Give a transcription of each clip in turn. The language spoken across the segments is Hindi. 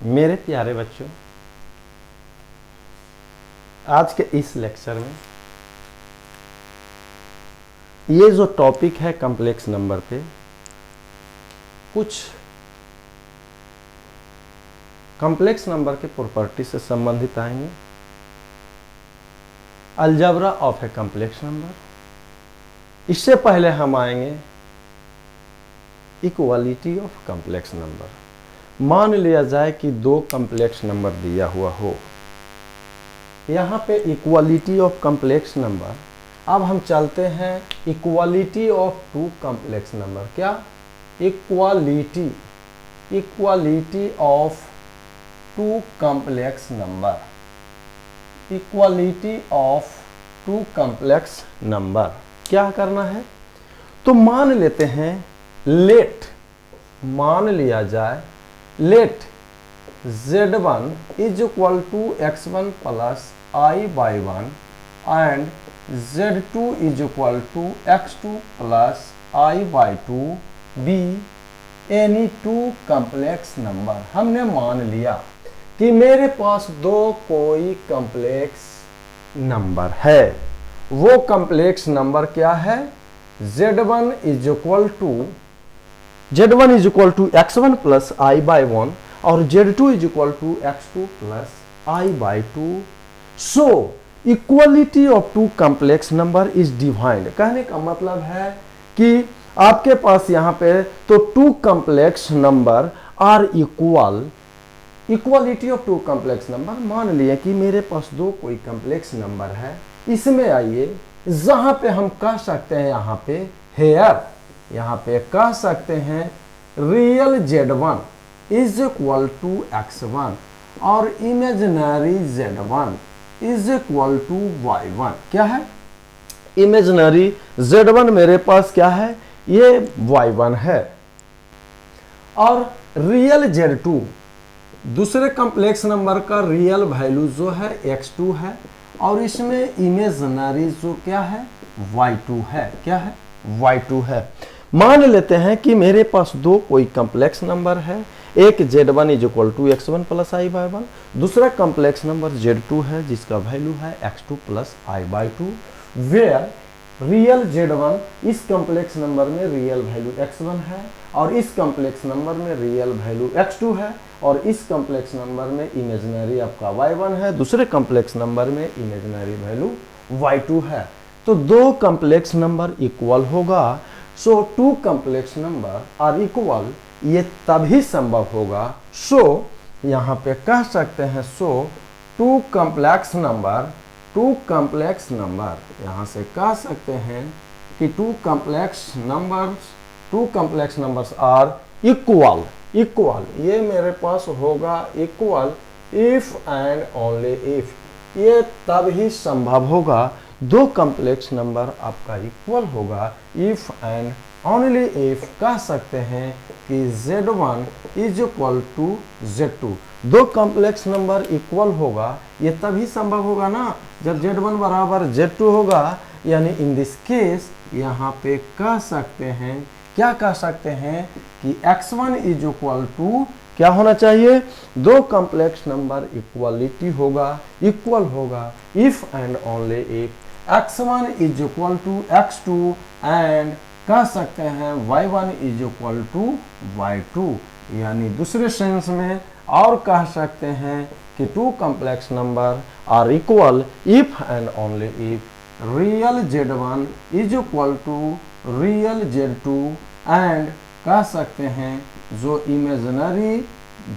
मेरे प्यारे बच्चों, आज के इस लेक्चर में ये जो टॉपिक है कॉम्प्लेक्स नंबर पे, कुछ कॉम्प्लेक्स नंबर के प्रॉपर्टी से संबंधित आएंगे। Algebra of a complex number, इससे पहले हम आएंगे इक्वालिटी ऑफ कॉम्प्लेक्स नंबर। मान लिया जाए कि दो कॉम्प्लेक्स नंबर दिया हुआ हो, यहाँ पे इक्वालिटी ऑफ कॉम्प्लेक्स नंबर। अब हम चलते हैं equality of two complex number. क्या? Equality of two complex number, equality of two complex number क्या करना है? तो मान लेते हैं, मान लिया जाए let z1 is equal to x1 plus i/1 and z2 is equal to x2 plus i/2 be any two complex number. हमने मान लिया कि मेरे पास दो कोई कॉम्प्लेक्स नंबर है। वो कॉम्प्लेक्स नंबर क्या है? z1 is equal to x1 plus i/1 और z2 is equal to x2 plus i/2। So equality of two complex number is defined. कहने का मतलब है कि आपके पास यहाँ पे तो two complex number are equal. Equality of two complex number, मान लिए कि मेरे पास दो कोई कॉम्प्लेक्स नंबर है। इसमें आइए, जहां पे हम कह सकते हैं, यहाँ पे हेयर, यहाँ पे कह सकते हैं real z1 is equal to x1 और imaginary z1 is equal to y1। क्या है? इमेजिनरी z1 मेरे पास क्या है? ये y1 है। और रियल z2, दूसरे कॉम्प्लेक्स नंबर का रियल वैल्यू जो है x2 है और इसमें इमेजिनरी जो क्या है? y2 है। क्या है? y2 है। मान लेते हैं कि मेरे पास दो कोई कॉम्प्लेक्स नंबर है। एक z1 is equal to x1 plus i/1, दूसरा कॉम्प्लेक्स नंबर z2 है जिसका वैल्यू है x2 plus i/2, where real z1 इस कॉम्प्लेक्स नंबर में रियल वैल्यू x1 है और इस कॉम्प्लेक्स नंबर में रियल वैल्यू x2 है और इस कॉम्प्लेक्स नंबर में इमेजिनरी आपका y1 है, दूसरे कॉम्प्लेक्स नंबर में इमेजिनरी वैल्यू y2 है। तो दो कॉम्प्लेक्स नंबर इक्वल होगा। So two complex number are equal, ये तभी संभव होगा। सो यहाँ पे कह सकते हैं, सो टू कॉम्प्लेक्स नंबर, यहाँ से कह सकते हैं कि two complex numbers are equal. ये मेरे पास होगा equal if and only if, ये तभी संभव होगा। दो कॉम्प्लेक्स नंबर आपका इक्वल होगा इफ एंड ओनली इफ। कह सकते हैं कि z1 is equal to z2। दो कॉम्प्लेक्स नंबर इक्वल होगा, ये तभी संभव होगा ना जब z1 बराबर z2 होगा। यानी इन दिस केस यहाँ पे कह सकते हैं, क्या कह सकते हैं कि x1 इज इक्वल टू क्या होना चाहिए? दो कॉम्प्लेक्स नंबर इक्वल होगा if and only if x1 is equal to x2 and कह सकते हैं y1 is equal to y2। यानी दूसरे सेंस में और कह सकते हैं कि two complex number are equal if and only if real z1 is equal to real z2 and कह सकते हैं जो imaginary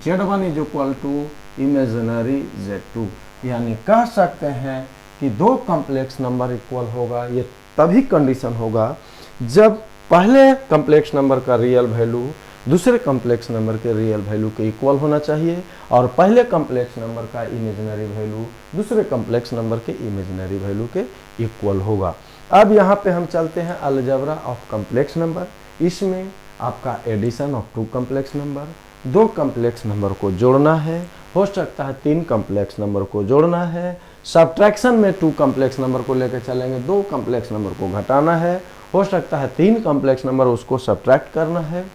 z1 is equal to imaginary z2। यानी कह सकते हैं कि दो कॉम्प्लेक्स नंबर इक्वल होगा, ये तभी कंडीशन होगा जब पहले कॉम्प्लेक्स नंबर का रियल वैल्यू दूसरे कॉम्प्लेक्स नंबर के रियल वैल्यू के इक्वल होना चाहिए और पहले कॉम्प्लेक्स नंबर का इमेजिनरी वैल्यू दूसरे कॉम्प्लेक्स नंबर के इमेजिनरी वैल्यू के इक्वल होगा। अब यहाँ पे हम चलते हैं अलजेब्रा ऑफ कॉम्प्लेक्स नंबर। इसमें आपका addition of two complex number, दो कॉम्प्लेक्स नंबर को जोड़ना है, हो सकता है तीन कॉम्प्लेक्स नंबर को जोड़ना है। सब्ट्रैक्शन में टू कॉम्प्लेक्स नंबर को लेकर चलेंगे, दो कॉम्प्लेक्स नंबर को घटाना है, हो सकता है तीन कॉम्प्लेक्स नंबर उसको सब्ट्रैक्ट करना है।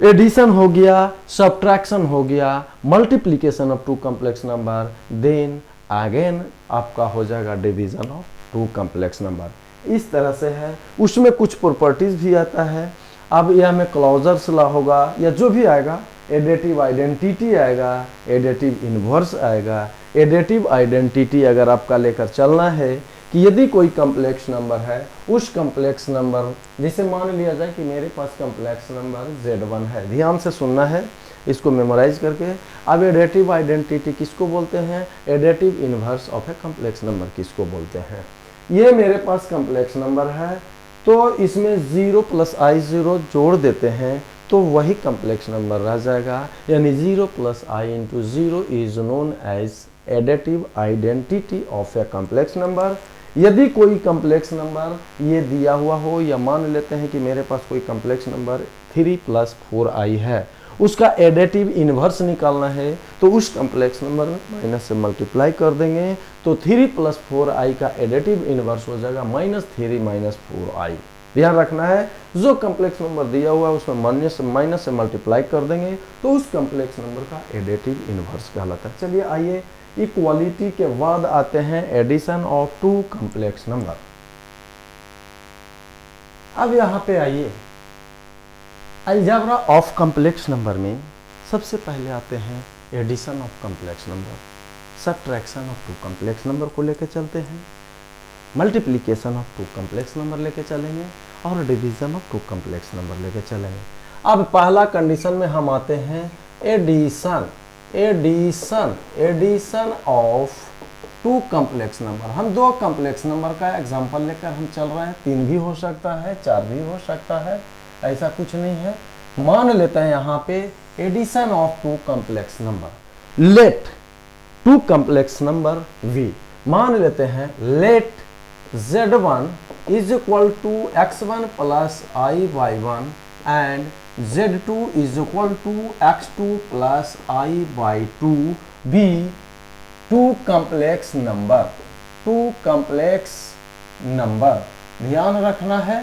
एडिशन हो गया, सब्ट्रैक्शन हो गया, multiplication of two complex number, then again आपका हो जाएगा division of two complex number. इस तरह से है। उसमें कुछ प्रॉपर्टीज भी आता है। अब यह में क्लोजर्स लॉ होगा या जो भी आएगा, एडेटिव आइडेंटिटी आएगा, एडेटिव इनवर्स आएगा। एडेटिव आइडेंटिटी अगर आपका लेकर चलना है कि यदि कोई कॉम्प्लेक्स नंबर है, उस कॉम्प्लेक्स नंबर, जैसे मान लिया जाए कि मेरे पास कॉम्प्लेक्स नंबर Z1 है, ध्यान से सुनना है इसको मेमोराइज करके। अब एडेटिव आइडेंटिटी किसको बोलते हैं? Additive inverse of a complex number किसको बोलते हैं? ये मेरे पास कॉम्प्लेक्स नंबर है, तो इसमें 0 + i0 जोड़ देते हैं तो वही कॉम्प्लेक्स नंबर रह जाएगा, यानी 0 + i × 0 is known as additive identity of a complex number. यदि कोई कॉम्प्लेक्स नंबर ये दिया हुआ हो, या मान लेते हैं कि मेरे पास कोई कॉम्प्लेक्स नंबर 3 + 4i है, उसका एडेटिव इनवर्स निकालना है तो उस कॉम्प्लेक्स नंबर में माइनस से मल्टीप्लाई कर देंगे, तो 3 + 4i का एडेटिव इनवर्स हो जाएगा -3 - 4i। ध्यान रखना है, जो कॉम्प्लेक्स नंबर दिया हुआ है उसमें माइनस से मल्टीप्लाई कर देंगे तो उस कॉम्प्लेक्स नंबर का एडेटिव इनवर्स कहलाता है। चलिए आइए, इक्वालिटी के बाद आते हैं addition of two complex number. अब यहाँ पे आइए, अलजेब्रा ऑफ कॉम्प्लेक्स नंबर में सबसे पहले आते हैं addition of complex number, subtraction of two complex number को लेकर चलते हैं, multiplication of two complex number लेके चलेंगे और division of two complex number लेके चलेंगे। अब पहला कंडीशन में हम आते हैं addition of two complex number. हम दो कॉम्प्लेक्स नंबर का एग्जांपल लेकर हम चल रहे हैं, 3 भी हो सकता है, 4 भी हो सकता है, ऐसा कुछ नहीं है। मान लेते हैं यहाँ पे addition of two complex number. Let two complex number v, मान लेते हैं let z1 is equal to x1 plus i/1 and z2 is equal to x2 plus i/2 be two complex number. ध्यान रखना है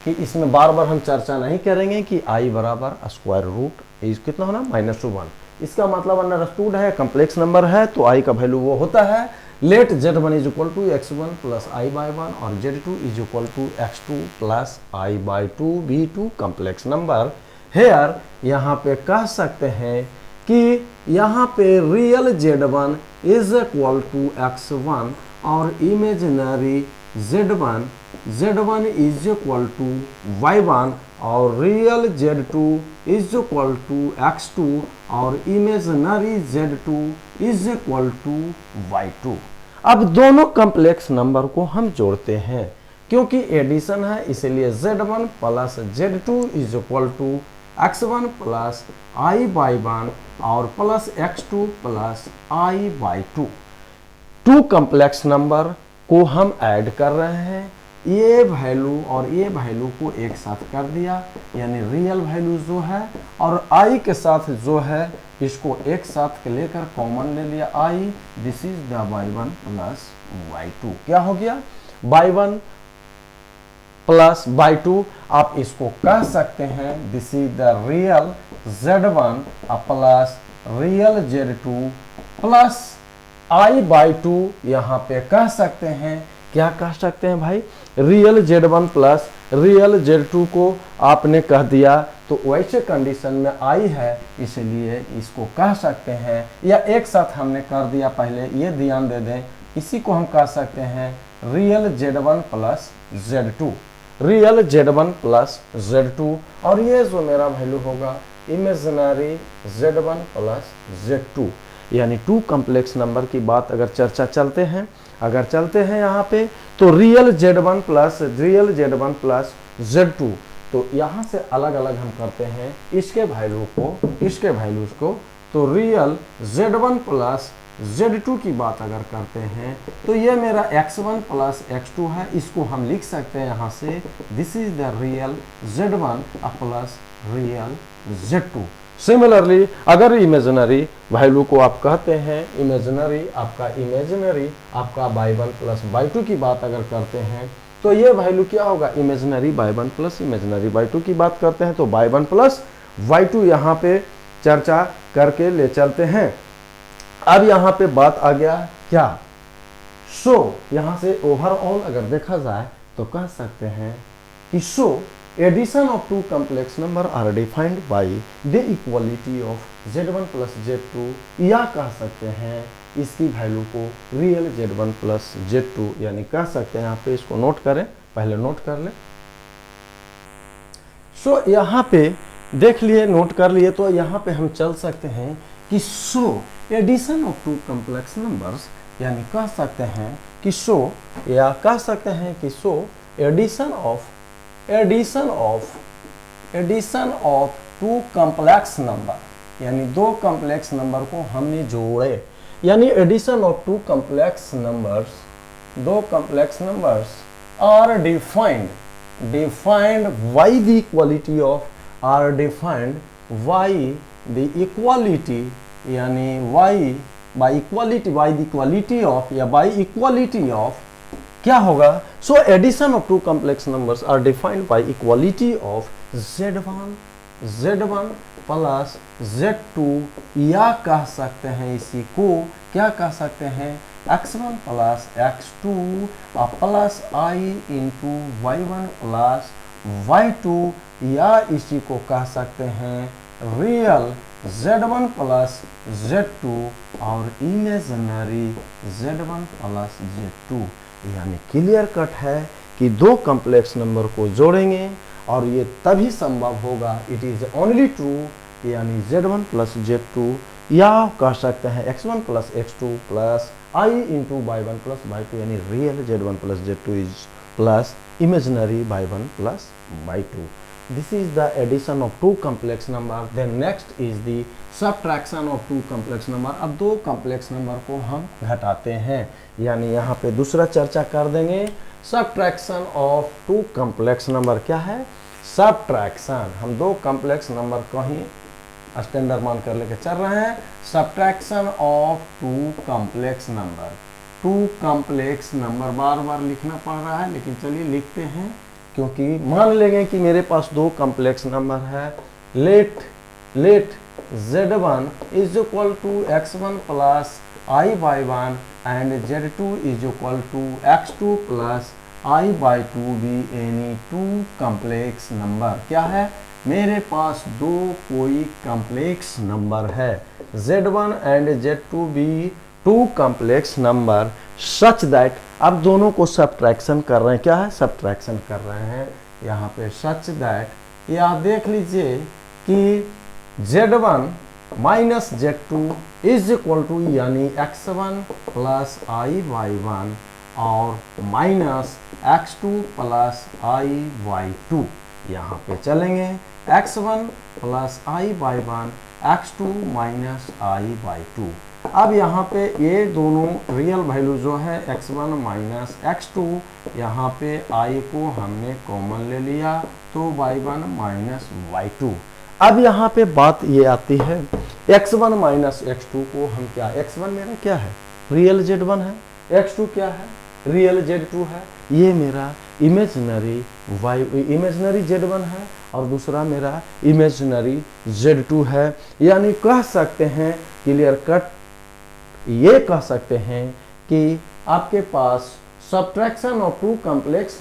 कि इसमें बार बार हम चर्चा नहीं करेंगे कि i बराबर स्क्वायर रूट इस कितना होना -1, इसका मतलब अंडरस्टूड है, कॉम्प्लेक्स नंबर है तो i का वैल्यू वो होता है। Let z1 is equal to x1 plus i/1 और z2 is equal to x2 plus i/2 be two complex number. Here यहाँ पे कह सकते हैं कि यहाँ पे real z1 is equal to x1 और imaginary z1 is equal to y1 और real z2 is equal to x2 और imaginary z2 is equal to y2। अब दोनों कॉम्प्लेक्स नंबर को हम जोड़ते हैं, क्योंकि एडिशन है इसलिए z1 plus z2 is equal to x1 plus i/1 और plus x2 plus i/2। Two complex number को हम ऐड कर रहे हैं, ये वैल्यू और ये वैल्यू को एक साथ कर दिया, यानी रियल वैल्यू जो है और i के साथ जो है इसको एक साथ लेकर कॉमन ले लिया i, this is the y1 plus y2। क्या हो गया? y1 plus y2। आप इसको कह सकते हैं this is the real z1 plus real z2 plus i/2। यहाँ पे कह सकते हैं, क्या कह सकते हैं भाई? Real z1 plus real z2 को आपने कह दिया तो वैसे कंडीशन में i है इसलिए इसको कह सकते हैं, या एक साथ हमने कर दिया पहले, ये ध्यान दे दें, इसी को हम कह सकते हैं real z1 plus z2, real z1 plus z2। और ये जो मेरा वैल्यू होगा इमेजिनरी z1 प्लस z2। यानी टू कॉम्प्लेक्स नंबर की बात अगर चलते हैं यहाँ पे तो रियल z1 प्लस z2, तो यहाँ से अलग अलग हम करते हैं इसके वैल्यूज को, तो रियल z1 प्लस z2 की बात अगर करते हैं तो ये मेरा x1 प्लस x2 है, इसको हम लिख सकते हैं यहाँ से this is the real z1 plus real z2। Similarly अगर इमेजिनरी वैल्यू को आप कहते हैं इमेजिनरी आपका y1 प्लस y2 की बात अगर करते हैं तो ये वैल्यू क्या होगा? Imaginary y1 plus imaginary y2 की बात करते हैं तो y1 प्लस y2 यहाँ पे चर्चा करके ले चलते हैं। अब यहाँ पे बात आ गया क्या, यहाँ से ओवरऑल अगर देखा जाए तो कह सकते हैं कि addition of two complex number are defined by the equality of z1 plus z2, या कह सकते हैं इसकी वैल्यू को रियल z1 प्लस z2, यानी कह सकते हैं, यहाँ पे इसको नोट करें, पहले नोट कर लें। यहाँ पे देख लिए, नोट कर लिए, तो यहाँ पे हम चल सकते हैं कि addition of two complex numbers, यानी कह सकते हैं कि या कह सकते हैं कि addition of two complex number, यानी दो कॉम्प्लेक्स नंबर को हमने जोड़े, यानी addition of two complex numbers, दो complex numbers are defined by the equality of, are defined by the equality, यानी by the equality of, या by equality of क्या होगा, addition of two complex numbers are defined by equality of z1 plus z2, या कह सकते हैं इसी को क्या कह सकते हैं, x1 plus x2 plus i into y1 plus y2, या इसी को कह सकते हैं रियल z1 प्लस z2 और इमेजिनरी z1 प्लस z2। यानी क्लियर कट है कि दो कॉम्प्लेक्स नंबर को जोड़ेंगे और ये तभी संभव होगा, इट इज ओनली ट्रू, यानी z1 प्लस z2, या कह सकते हैं x1 plus x2 plus i into y1 plus y2, यानी real z1 plus z2 is plus imaginary y1 plus y2। This is the addition of two complex number. Then next is the subtraction of two complex number. अब दो कॉम्प्लेक्स नंबर को हम घटाते हैं, यानी यहाँ पे दूसरा चर्चा कर देंगे। Subtraction of two complex number क्या है, सब्ट्रैक्शन, हम दो कॉम्प्लेक्स नंबर को ही स्टैंडर्ड मान कर लेके चल रहे हैं। Subtraction of two complex number, two complex number बार बार लिखना पड़ रहा है, लेकिन चलिए लिखते हैं, क्योंकि मान लेंगे कि मेरे पास दो कॉम्प्लेक्स नंबर है। Let z1 is equal to x1 plus i by 1 and z2 is equal to x2 plus i by 2 भी एनी टू कॉम्प्लेक्स नंबर। क्या है, मेरे पास दो कोई कॉम्प्लेक्स नंबर है, z1 एंड z2 भी two complex number such that, अब दोनों को सब्ट्रैक्शन कर रहे हैं, क्या है, सब्ट्रैक्शन कर रहे हैं यहाँ पे, सच दैट, या देख लीजिए कि z1 minus z2 is equal to, यानी x1 प्लस i by 1 और minus x2 plus i by 2। यहाँ पे चलेंगे x1 plus i by 1, x2 minus i by 2। अब यहाँ पे ये दोनों रियल वैल्यू जो है x1 माइनस x2, यहाँ पे i को हमने कॉमन ले लिया तो y1 माइनस y2। अब यहाँ पे बात ये आती है, x1 माइनस x2 को हम क्या, x1 मेरा क्या है, रियल z1 है, x2 क्या है, रियल z2 है, ये मेरा इमेजिनरी z1 है और दूसरा मेरा इमेजिनरी z2 है। यानी कह सकते हैं क्लियर कट, ये कह सकते हैं कि आपके पास subtraction of two complex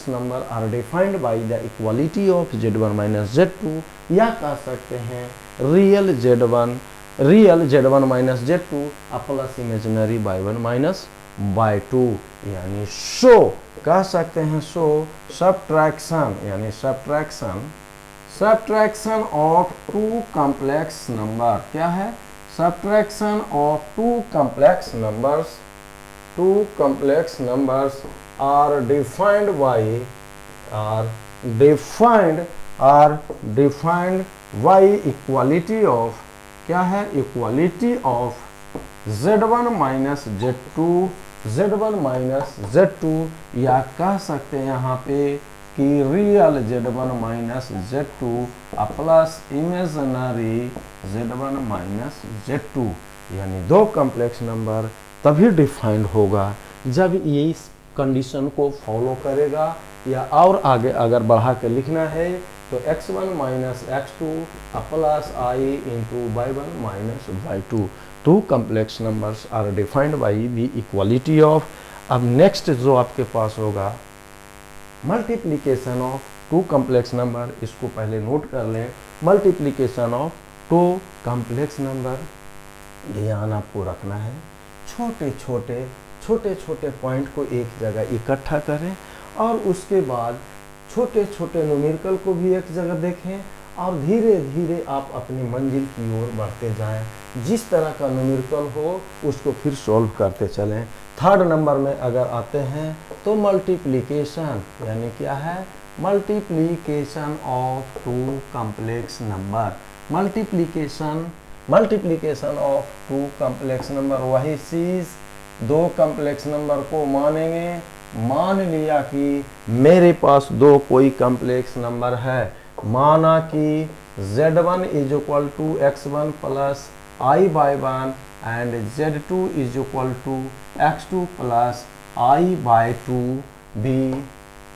number are defined by the equality of z1 minus z2, या कह सकते हैं real z1 minus z2 plus imaginary y1 minus y2। यानी कह सकते हैं सब्ट्रैक्शन, यानी subtraction of two complex number क्या है, subtraction of two complex numbers are defined by equality of, क्या है, equality of z1 minus z2, या कह सकते हैं यहाँ पे कि real z1 minus z2 plus imaginary z1 minus z2। यानी दो कॉम्प्लेक्स नंबर तभी डिफाइंड होगा जब ये इस कंडीशन को फॉलो करेगा, या और आगे अगर बढ़ा के लिखना है तो x1 minus x2 plus I into y1 minus y2। Two complex numbers are defined by the equality of. अब नेक्स्ट जो आपके पास होगा multiplication of two complex number, इसको पहले नोट कर लें। Multiplication of two complex number, ध्यान आपको रखना है, छोटे छोटे पॉइंट को एक जगह इकट्ठा करें और उसके बाद छोटे छोटे न्यूमेरिकल को भी एक जगह देखें और धीरे धीरे आप अपनी मंजिल की ओर बढ़ते जाएं। जिस तरह का न्यूमेरिकल हो उसको फिर सॉल्व करते चलें। थर्ड नंबर में अगर आते हैं तो मल्टीप्लिकेशन, यानी क्या है, multiplication of two complex number. Multiplication of two complex number, वही चीज दो कम्प्लेक्स नंबर को मानेंगे। मान लिया कि मेरे पास दो कोई कम्प्लेक्स नंबर है, माना कि z1 is equal to x1 plus I by 1 and z2 is equal to x2 plus I by 2 भी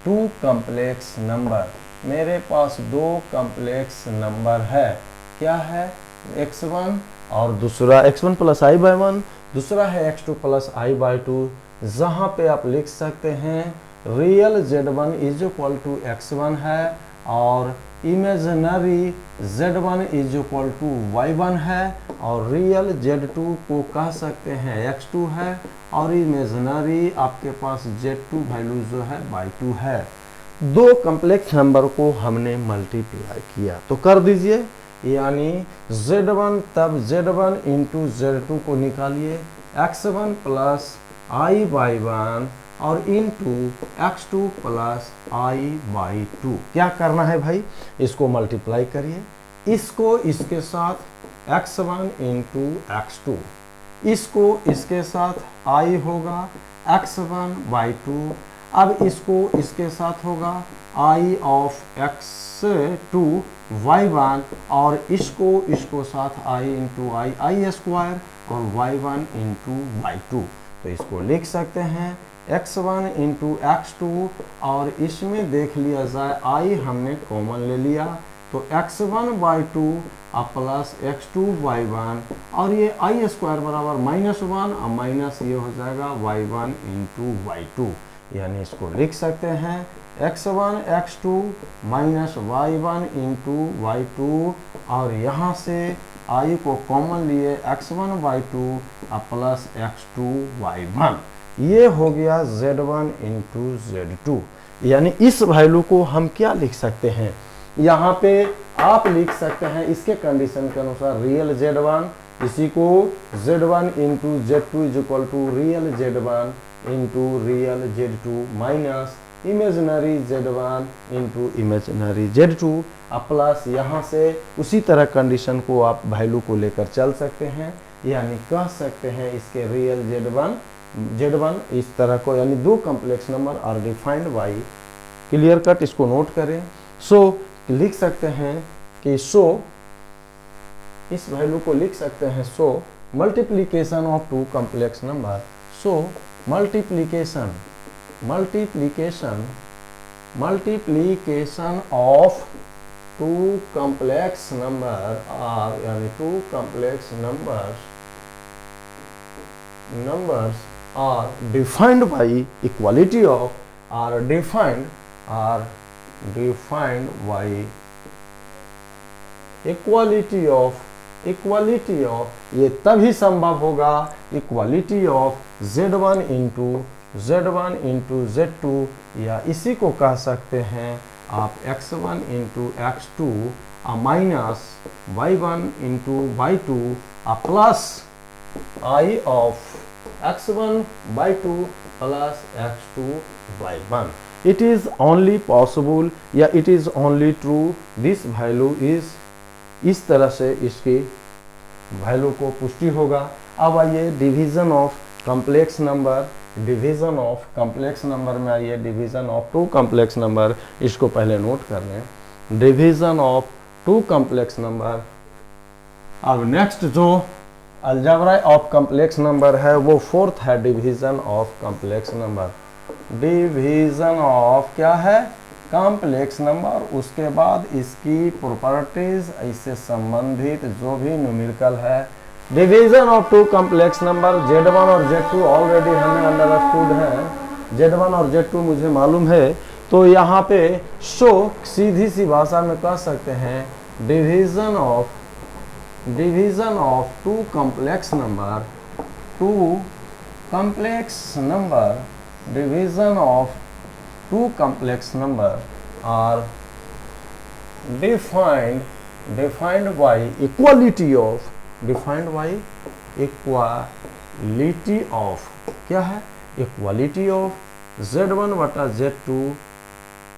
टू कम्प्लेक्स नंबर। मेरे पास दो कम्प्लेक्स नंबर है, क्या है, x1 और दूसरा x1 प्लस I बाई 1, दूसरा है x2 प्लस I बाई 2। जहाँ पे आप लिख सकते हैं real z1 is equal to x1 है और imaginary z1 is equal to y1 है, और रियल z2 को कह सकते हैं x2 है, और इमेजिनरी आपके पास z2 वैल्यू जो है y2 है। दो कम्प्लेक्स नंबर को हमने मल्टीप्लाई किया तो कर दीजिए, यानी z1 तब z1 इंटू z2 को निकालिए, x1 प्लस I बाई 1 और into x2 plus I by 2। क्या करना है भाई, इसको मल्टीप्लाई करिए, इसको इसके साथ x1 इंटू x2, इसको इसके साथ I होगा x1 बाई 2, अब इसको इसके साथ होगा I ऑफ x2 y1 और इसको साथ I इंटू I स्क्वायर और y1 इंटू y2। तो इसको लिख सकते हैं x1 इंटू x2 और इसमें देख लिया जाए I हमने कॉमन ले लिया तो x1 by 2 plus x2 by 1 और ये I स्क्वायर बराबर -1 और माइनस ये हो जाएगा y1 इंटू y2, यानी इसको लिख सकते हैं x1 x2 minus y1 into y2 और यहाँ से I को कॉमन लिए x1 by 2 plus x2 by 1। ये हो गया z1 इंटू z2, यानी इस वैल्यू को हम क्या लिख सकते हैं, यहाँ पे आप लिख सकते हैं इसके कंडीशन के अनुसार रियल z1, इसी को z1 into z2 is equal to real z1 into real z2 minus imaginary z1 into imaginary z2 plus यहाँ से उसी तरह कंडीशन को आप वैल्यू को लेकर चल सकते हैं, यानी कह सकते हैं इसके रियल z1 इस तरह को, यानी दो complex number are defined by, clear cut, इसको नोट करें। सो लिख सकते हैं कि इस वैल्यू को लिख सकते हैं multiplication of two complex number, multiplication of two complex number are, यानी two complex numbers are defined by equality of, are defined by equality of ये तभी संभव होगा equality of z1 into z2, या इसी को कह सकते हैं आप x1 into x2 minus y1 into y2 plus I of x1 by 2 plus x2 by 1. It is only possible या it is only true, this value is, इस तरह से इसकी वैल्यू को पुष्टि होगा। अब आइए division of complex number, division of complex number में आइए division of two complex number, इसको पहले नोट कर लें, division of two complex number. अब नेक्स्ट जो अलजेब्रा ऑफ कम्प्लेक्स नंबर है वो फोर्थ है division of complex number. Division of क्या है, कॉम्प्लेक्स नंबर, उसके बाद इसकी प्रॉपर्टीज, इससे संबंधित जो भी न्यूमेरिकल है। Division of two complex number Z1 और Z2 ऑलरेडी हमें अंडरस्टूड है, Z1 और Z2 मुझे मालूम है। तो यहाँ पे शो सीधी सी भाषा में कह सकते हैं division of two complex number, division of two complex number are defined by equality of क्या है, इक्वालिटी ऑफ Z1 बटा Z2,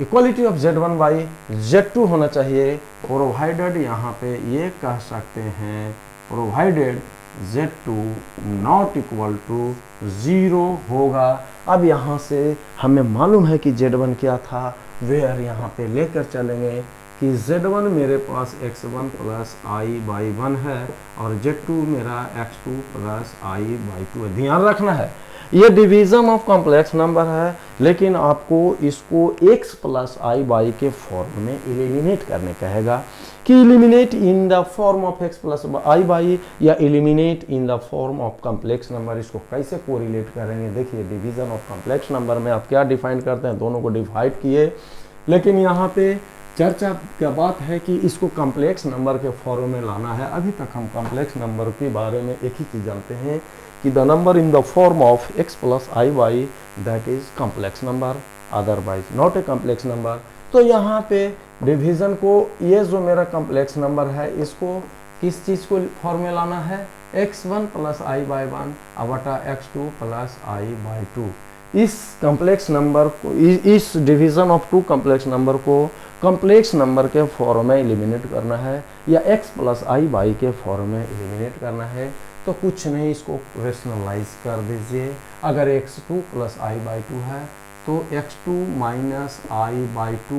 equality of Z1 by Z2 होना चाहिए, प्रोवाइडेड यहाँ पे ये कह सकते हैं provided Z2 not equal to 0 होगा। अब यहाँ से हमें मालूम है कि Z1 क्या था, वेयर यहाँ पे लेकर चलेंगे कि Z1 मेरे पास x1 प्लस आई बाई 1 है और Z2 मेरा x2 प्लस आई बाई 2 है। ध्यान रखना है ये डिवीजन ऑफ कॉम्प्लेक्स नंबर है, लेकिन आपको इसको x प्लस आई बाई के फॉर्म में एलिमिनेट करने कहेगा कि eliminate in the form of x plus I y या eliminate in the form of complex number. इसको कैसे कोरिलेट करेंगे, देखिए डिवीजन ऑफ कॉम्प्लेक्स नंबर में आप क्या डिफाइन करते हैं, दोनों को डिवाइड किए, लेकिन यहाँ पे चर्चा का बात है कि इसको कॉम्प्लेक्स नंबर के फॉर्म में लाना है। अभी तक हम कॉम्प्लेक्स नंबर के बारे में एक ही चीज़ जानते हैं कि the number in the form of x plus I by that is complex number, otherwise not a complex number. तो यहाँ पे डिवीजन को, ये जो मेरा कॉम्प्लेक्स नंबर है इसको किस चीज़ को फॉर्म में लाना है, x1 प्लस आई बाई 1 बटा x2 प्लस आई बाई 2। इस कॉम्प्लेक्स नंबर को, इस division of two complex number को कॉम्प्लेक्स नंबर के फॉर्म में एलिमिनेट करना है या x प्लस आई बाई के फॉर्म में एलिमिनेट करना है। तो कुछ नहीं, इसको रेशनलाइज कर दीजिए। अगर x2 प्लस आई बाई 2 है तो x2 माइनस आई बाई 2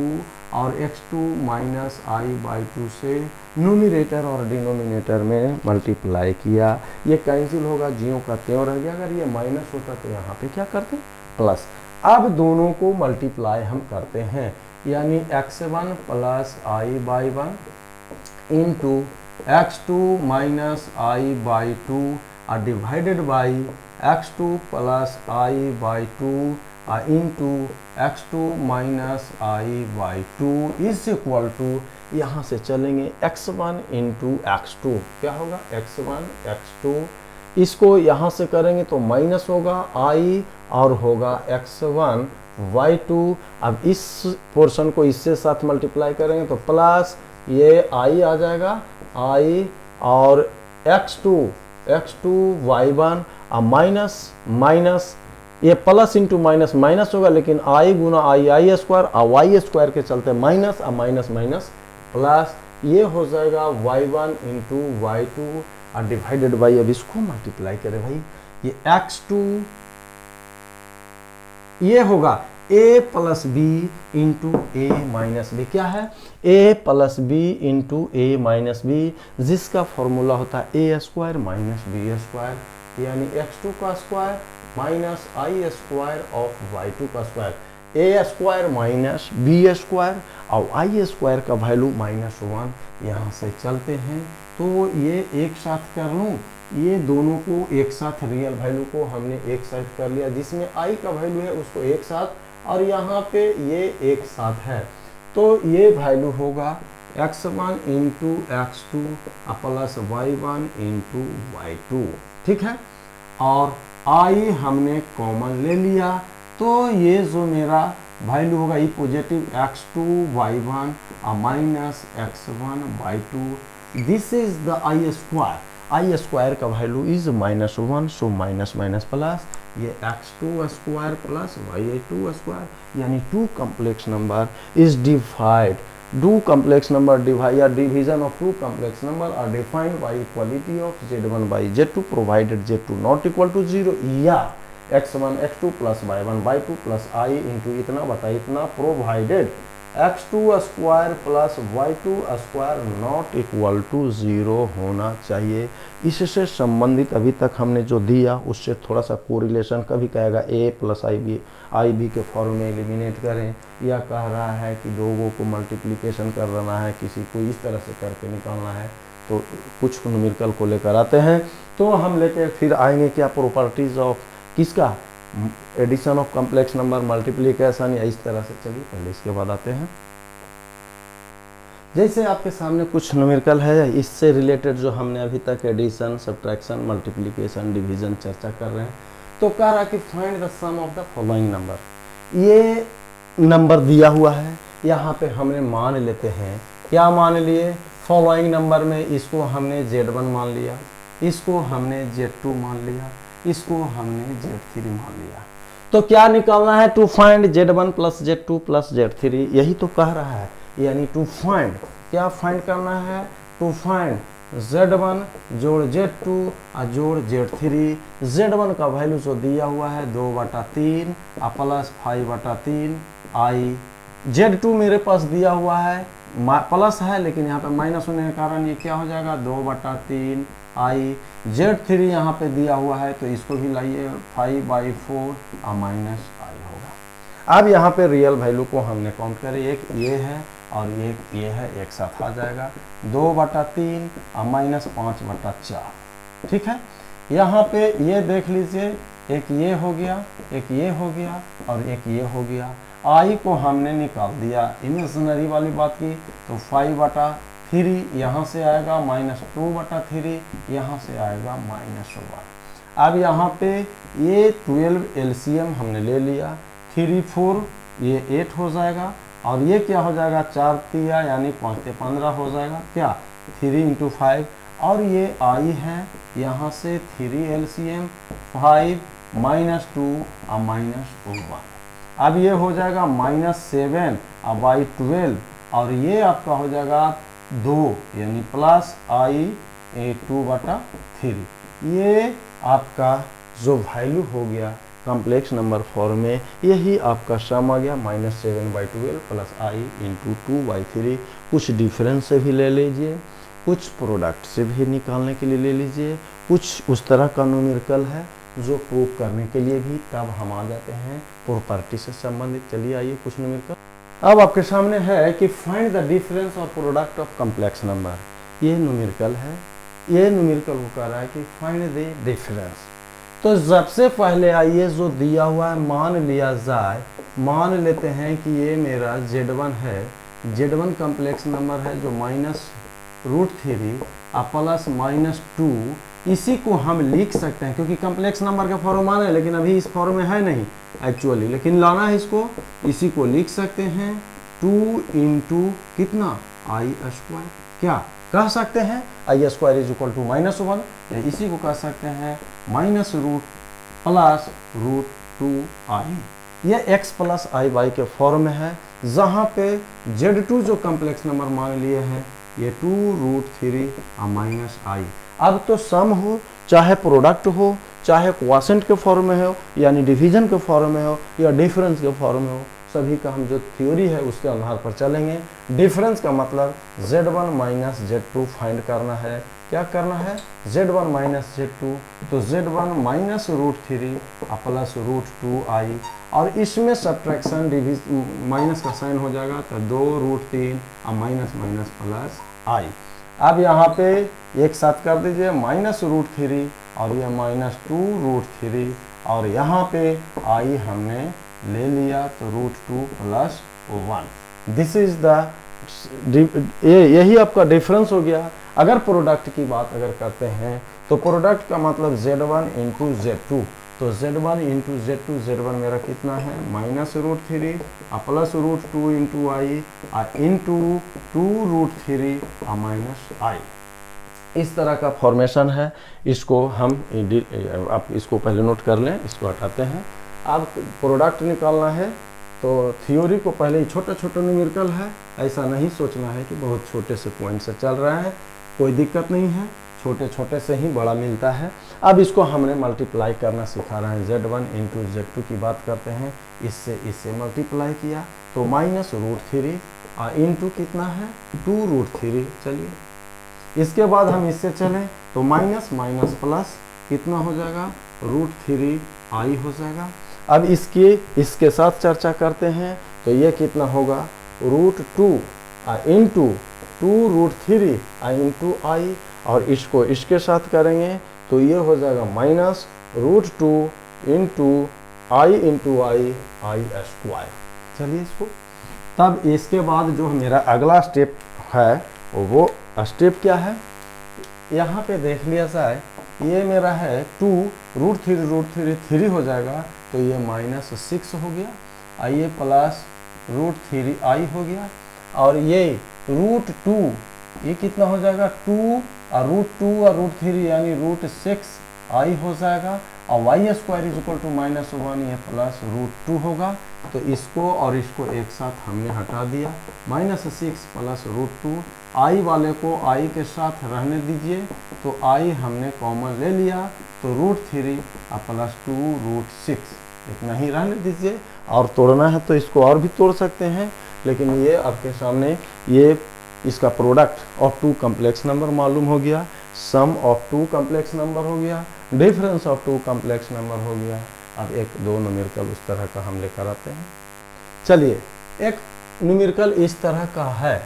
और x2 माइनस आई बाई 2 से न्यूमरेटर और डिनोमिनेटर में मल्टीप्लाई किया, ये कैंसिल होगा, ज्यों का त्यों रह गया। अगर ये माइनस होता तो यहाँ पे क्या करते, प्लस। अब दोनों को मल्टीप्लाई हम करते हैं, यानी x1 plus I by 1 into x2 minus I by 2 divided by x2 plus I by 2 into x2 minus I by 2 is equal to, यहाँ से चलेंगे x1 इंटू x2, क्या होगा x1 x2, इसको यहाँ से करेंगे तो माइनस होगा i और होगा x1 y2। अब इस पोर्शन को इससे साथ मल्टीप्लाई करेंगे तो प्लस ये i आ जाएगा i और x2 y1 और माइनस ये प्लस इंटू माइनस माइनस होगा, लेकिन i गुना आई स्क्वायर और वाई स्क्वायर के चलते माइनस और माइनस माइनस प्लस, ये हो जाएगा y1 इंटू y2 और डिवाइडेड बाई, अब इसको मल्टीप्लाई करें भाई, ये x2, ये होगा a plus B into A minus B, क्या है a plus B into A minus B, जिसका फॉर्मूला होता है a square minus B square, यानी x2 का square minus I square of y2 का square, a square minus B square और आई स्क्वायर का वैल्यू -1। यहाँ से चलते हैं तो ये एक साथ कर लूँ, ये दोनों को एक साथ, रियल वैल्यू को हमने एक साथ कर लिया, जिसमें i का वैल्यू है उसको एक साथ, और यहाँ पे ये एक साथ है, तो ये वैल्यू होगा x1 into x2 plus y1 into y2, ठीक है। और i हमने कॉमन ले लिया, तो ये जो मेरा वैल्यू होगा ये positive x2 y1 minus x1 y2, this is the i square, i square का value is -1, so minus minus plus, ये x2 square plus y2 square, यानी two complex number is divide, two complex number divide या division of two complex number are defined by equality of z1 by z2 provided z2 not equal to 0 या x1 x2 plus y1 y2 plus i into इतना बता इतना, provided x2 square plus y2 square not equal to 0 होना चाहिए। इससे संबंधित अभी तक हमने जो दिया उससे थोड़ा सा कोरिलेशन, कभी कहेगा a प्लस आई बी के फॉर्म में एलिमिनेट करें, या कह रहा है कि लोगों को मल्टीप्लिकेशन करना है, किसी को इस तरह से करके निकालना है, तो कुछ न्यूमेरिकल को लेकर आते हैं। तो हम लेकर फिर आएंगे क्या, प्रॉपर्टीज ऑफ किसका, addition of complex number, multiplication, या इस तरह से। चलिए पहले इसके बाद आते हैं। जैसे आपके सामने कुछ न्यूमेरिकल है, इससे रिलेटेड जो हमने अभी तक एडिशन, सब्ट्रैक्शन, मल्टीप्लिकेशन, डिवीजन चर्चा कर रहे हैं। तो कह रहा कि find the sum of the following number. ये नंबर दिया हुआ है, यहाँ पे हमने मान लेते हैं, क्या मान लिए, फॉलोइंग नंबर में इसको हमने Z1 मान लिया, इसको हमने Z2 मान लिया, इसको हमने Z3 मान लिया। तो क्या निकालना है, to find Z1 plus Z2 plus Z3, यही तो कह रहा है। यानी टू फाइंड, क्या फाइंड करना है, टू फाइंड Z1 जोड़ Z2 और जोड़ Z3। Z1 का वैल्यू जो दिया हुआ है 2/3 प्लस 5/3 आई। Z2 मेरे पास दिया हुआ है, प्लस है लेकिन यहाँ पे माइनस होने के कारण ये क्या हो जाएगा, 2/3 आई। Z3 यहाँ पे दिया हुआ है तो इसको भी लाइए, 5/4 और माइनस आई होगा। अब यहाँ पे रियल वैल्यू को हमने काउंट करें, एक ये है और एक ये है, एक साथ आ जाएगा 2/3 और माइनस 5/4। ठीक है, यहाँ पे ये देख लीजिए, एक ये हो गया, एक ये हो गया और एक ये हो गया। आई को हमने निकाल दिया, इमेजिनरी वाली बात की, तो 5/3 यहाँ से आएगा, -2/3 यहाँ से आएगा, -1। अब यहाँ पे ये 12 LCM हमने ले लिया, 3 4 ये 8 हो जाएगा, और ये क्या हो जाएगा, 4 तिया यानी 5 से 15 हो जाएगा, क्या 3 × 5। और ये आई है, यहाँ से 3 LCM 5 -2 और -1। अब ये हो जाएगा -7/12, और ये आपका हो जाएगा 2 यानी प्लस आई 2/3। ये आपका जो वैल्यू हो गया कॉम्प्लेक्स नंबर फॉर्म में, यही आपका सम आ गया, -7/12 प्लस आई × 2/3। कुछ डिफरेंस से भी ले लीजिए, कुछ प्रोडक्ट से भी निकालने के लिए ले लीजिए, कुछ उस तरह का न्यूमेरिकल है जो प्रूव करने के लिए भी तब हम आ जाते हैं प्रॉपर्टी से संबंधित। चलिए आइए कुछ न्यूमेरिकल अब आपके सामने है कि फाइंड द डिफरेंस और प्रोडक्ट ऑफ कॉम्प्लेक्स नंबर। ये न्यूमेरिकल है, ये न्यूमेरिकल को कह रहा है कि फाइंड द डिफरेंस। तो सबसे पहले आइए जो दिया हुआ है मान लिया जाए, मान लेते हैं कि ये मेरा Z1 है, Z1 कॉम्प्लेक्स नंबर है जो -√3 प्लस -2, इसी को हम लिख सकते हैं क्योंकि कॉम्प्लेक्स नंबर का फॉर्म मान है, लेकिन अभी इस फॉर्म में है नहीं एक्चुअली, लेकिन लाना है इसको, इसी को लिख सकते हैं 2 × कितना I², क्या कह सकते हैं I² = -1, या इसी को कह सकते हैं -√ प्लस √2i। ये x प्लस i/y के फॉर्म में है, जहाँ पे Z2 जो कॉम्प्लेक्स नंबर मान लिए हैं ये 2√3 और -i। अब तो सम हो, चाहे प्रोडक्ट हो, चाहे क्वोशिएंट के फॉर्म में हो, यानी डिवीजन के फॉर्म में हो, या डिफरेंस के फॉर्म में हो, सभी का हम जो थ्योरी है उसके आधार पर चलेंगे। डिफरेंस का मतलब Z1 - Z2 फाइंड करना है। क्या करना है, Z1 - Z2, तो Z1 -√3 प्लस √2i, और इसमें सब्ट्रैक्शन माइनस का साइन हो जाएगा, तो 2√3 और माइनस प्लस i। अब यहाँ पे एक साथ कर दीजिए, -√3 और ये -2√3, और यहाँ पे i हमने ले लिया तो √2 + 1। दिस इज द, यही आपका डिफरेंस हो गया। अगर प्रोडक्ट की बात अगर करते हैं तो प्रोडक्ट का मतलब Z1 × Z2, तो Z1 × Z2, Z1 मेरा कितना है -√3 प्लस √2 × i × 2√3 और -i। इस तरह का फॉर्मेशन है, इसको हम आप इसको पहले नोट कर लें, इसको हटाते हैं। अब प्रोडक्ट निकालना है तो थ्योरी को पहले ही छोटा छोटा न्यूमेरिकल है, ऐसा नहीं सोचना है कि बहुत छोटे से पॉइंट से चल रहा है, कोई दिक्कत नहीं है। छोटे छोटे से ही बड़ा मिलता है। अब इसको हमने मल्टीप्लाई करना सिखा रहे हैं। Z1 इंटू Z2 की बात करते हैं, इससे मल्टीप्लाई किया तो -√3 इंटू कितना है 2√3। चलिए इसके बाद हम इससे चलें तो माइनस माइनस प्लस कितना हो जाएगा √3i हो जाएगा। अब इसके साथ चर्चा करते हैं तो ये कितना होगा √2 इंटू 2√3 इंटू आई, और इसको इसके साथ करेंगे तो ये हो जाएगा -√2 इंटू आई इंटू आई स्क्वायर। चलिए इसको, तब इसके बाद जो मेरा अगला स्टेप है वो स्टेप क्या है, यहाँ पे देख लिया जाए, ये मेरा है 2√3 हो जाएगा तो ये -6 हो गया, ये प्लस √3i हो गया, और ये √2 ये कितना हो जाएगा 2 और √2 और √3 यानी √6i हो जाएगा, और y square is equal to -1 ये प्लस √2 होगा। तो इसको और इसको एक साथ हमने हटा दिया, -6 प्लस √2, i वाले को i के साथ रहने दीजिए तो i हमने कॉमन ले लिया तो √3 प्लस 2√6 इतना ही रहने दीजिए, और तोड़ना है तो इसको और भी तोड़ सकते हैं, लेकिन ये आपके सामने ये इसका product of two complex number मालूम हो गया, sum of two complex number हो गया, difference of two complex number हो गया। अब एक दो न्यूमेरिकल उस तरह का हम लेकर आते हैं। चलिए एक न्यूमेरिकल इस तरह का है,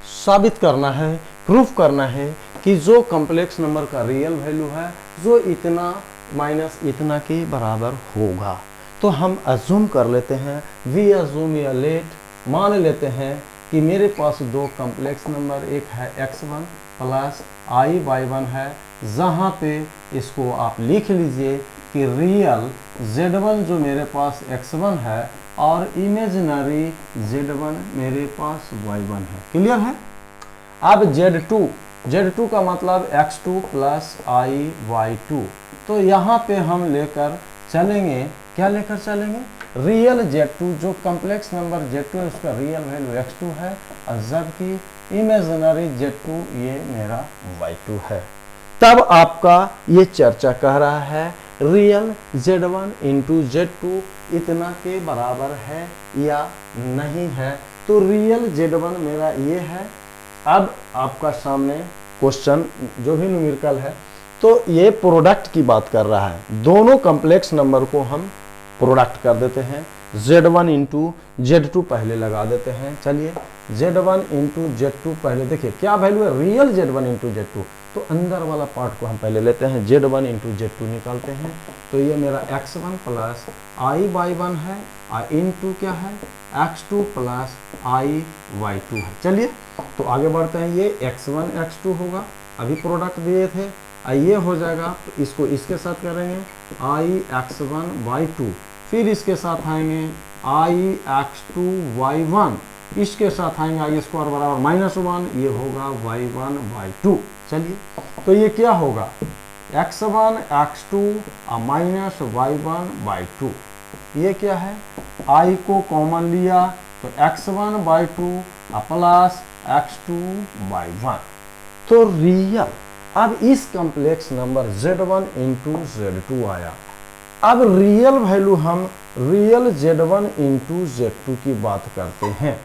साबित करना है, प्रूफ करना है कि जो कॉम्प्लेक्स नंबर का रियल वैल्यू है जो इतना माइनस इतना के बराबर होगा। तो हम अज्यूम कर लेते हैं, वी अज्यूम या लेट, मान लेते हैं कि मेरे पास दो कॉम्प्लेक्स नंबर, एक है x1 प्लस i/1 है, जहाँ पे इसको आप लिख लीजिए कि रियल z1 जो मेरे पास x1 है और इमेजिनरी z1 मेरे पास y1 है। क्लियर है? अब z2 का मतलब x2 प्लस i/2, तो यहाँ पे हम लेकर चलेंगे, क्या लेकर चलेंगे, रियल z2 जो कॉम्प्लेक्स नंबर z2 है उसका रियल वैल्यू x2 है, और जबकि इमेजिनरी z2 ये मेरा y2 है। तब आपका ये चर्चा कह रहा है रियल z1 इंटू z2 इतना के बराबर है या नहीं है। तो रियल z1 मेरा ये है। अब आपका सामने क्वेश्चन जो भी न्यूमेरिकल है तो ये प्रोडक्ट की बात कर रहा है, दोनों कॉम्प्लेक्स नंबर को हम प्रोडक्ट कर देते हैं, z1 इंटू z2 पहले लगा देते हैं। चलिए z1 इंटू z2 पहले देखिए क्या वैल्यू है, रियल z1 इंटू z2, तो अंदर वाला पार्ट को हम पहले लेते हैं, z1 इंटू z2 निकालते हैं, तो ये मेरा x1 प्लस i/1 है, इंटू क्या है x2 प्लस i/2 है। चलिए तो आगे बढ़ते हैं, ये x1 x2 होगा, अभी प्रोडक्ट दिए थे, ये हो जाएगा, तो इसको इसके साथ करेंगे i(x1/2), फिर इसके साथ आएंगे i(x2/y1), इसके साथ आएंगे i स्क्वायर बराबर -1, ये होगा y1/2। चलिए तो ये क्या होगा x1 x2 माइनस y1/2, ये क्या है, i को कॉमन लिया तो x1/2 प्लस x2/1। तो रियल, अब इस complex number z1 into z2 आया। अब रियल वैल्यू हम रियल z1 इंटू z2 की बात करते हैं।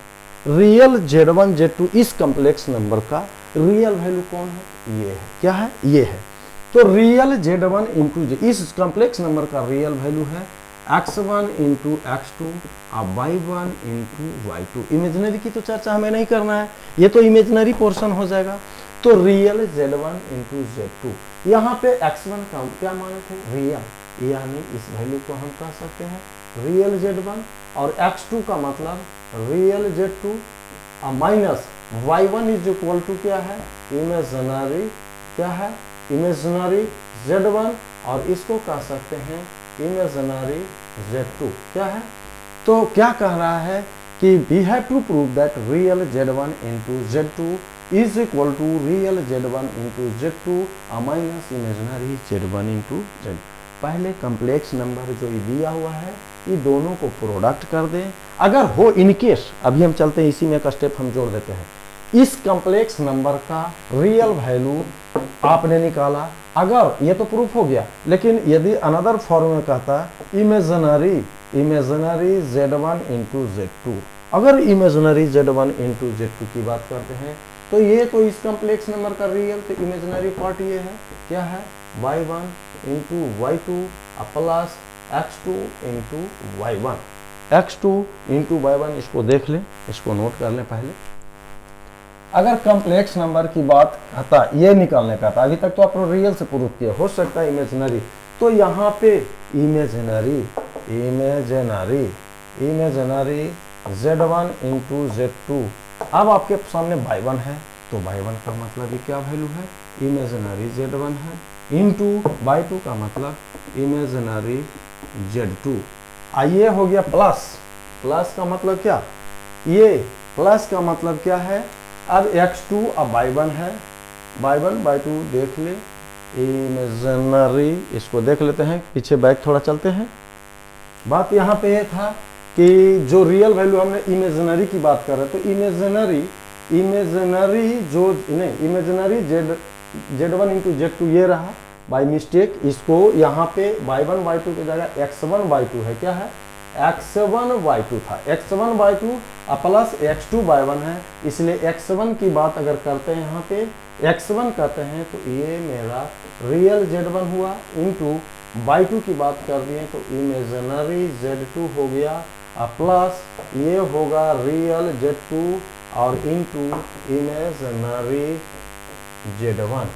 रियल z1 z2 इस कॉम्प्लेक्स नंबर का रियल वैल्यू कौन है, ये है, क्या है, ये है। तो रियल z1 इंटू इस कॉम्प्लेक्स नंबर का रियल वैल्यू है x1 into x2 y1 into y2। Imaginary की तो चर्चा हमें नहीं करना है, ये तो इमेजिनरी पोर्शन हो जाएगा। तो रियल z1 इंटू z2, यहाँ पे x1 का क्या माने थे, रियल, यानी इस वैल्यू को हम कह सकते हैं रियल z1, और x2 का मतलब real z2 minus y1 is equal to क्या है, इमेजिनरी, क्या है, इमेजिनरी z1, और इसको कह सकते हैं इमेजिनरी z2, क्या है। तो क्या कह रहा है कि we have to prove that real z1 into z2 is equal to real z1 into z2 minus imaginary z1 into z। पहले कॉम्प्लेक्स नंबर जो ये दिया हुआ है ये दोनों को प्रोडक्ट कर दें। अगर हो इनकेस, अभी हम चलते हैं इसी में एक स्टेप हम जोड़ देते हैं, इस कॉम्प्लेक्स नंबर का रियल वैल्यू आपने निकाला, अगर ये तो प्रूफ हो गया, लेकिन यदि अनदर फॉर्म में कहता इमेजिनरी z1 इंटू z2, अगर इमेजिनरी z1 इंटू z2 की बात करते हैं तो ये तो इस कॉम्प्लेक्स नंबर का रियल, तो इमेजिनरी पार्ट ये है, क्या है, y1 into y2 plus x2 into y1, x2 into y1, इसको देख लें, इसको नोट कर लें पहले। अगर कॉम्प्लेक्स नंबर की बात आता, ये निकालने का था, अभी तक तो आपने रियल से प्रूव किया, हो सकता है इमेजिनरी, तो यहाँ पे इमेजिनरी z1 इंटू z2, अब आपके सामने y1 है, तो y1 का मतलब ये क्या वैल्यू है, इमेजिनरी z1 है, इंटू y2 का मतलब इमेजिनरी z2। आइए हो गया प्लस, प्लस का मतलब क्या, ये प्लस का मतलब क्या है, अब x2 अब y1 है, y1 y2 देख ले, इमेजिनरी, इसको देख लेते हैं, पीछे बैक थोड़ा चलते हैं। बात यहाँ पे ये था कि जो रियल वैल्यू हमने इमेजिनरी की बात कर रहे हैं, तो इमेजिनरी जो नहीं, इमेजिनरी z1 इंटू z2 ये रहा बाय मिस्टेक, इसको यहाँ पे y1 y2 की जगह x1 y2 है, क्या है, x1 y2 था, x1 y2 plus x2 y1 है, इसलिए x1 की बात अगर करते हैं यहाँ पे x1 कहते हैं तो ये मेरा रियल z1 हुआ, इंटू y2 की बात कर दिए तो इमेजिनरी z2 हो गया, प्लस ये होगा रियल z2 और इंटू इमेजिनरी z1।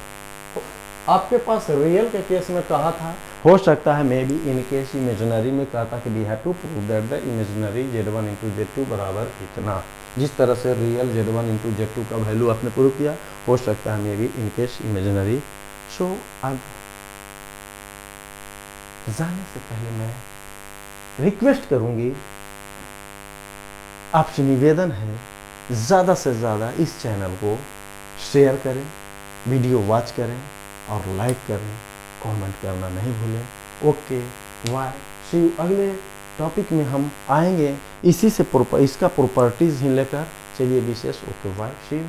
तो आपके पास रियल के केस में कहा था, हो सकता है may be in case imaginary में कहा था कि we have to prove that the imaginary z1 into z2 बराबर इतना, जिस तरह से रियल z1 इंटू z2 का वैल्यू आपने प्रूव किया, हो सकता है may be in case imaginary. So अब जाने से पहले मैं रिक्वेस्ट करूंगी, आपसे निवेदन है ज़्यादा से ज़्यादा इस चैनल को शेयर करें, वीडियो वॉच करें और लाइक करें, कमेंट करना नहीं भूलें। ओके वाई सी यू, अगले टॉपिक में हम आएंगे इसी से इसका प्रॉपर्टीज ही लेकर, चलिए विशेष, ओके वाई सी यू।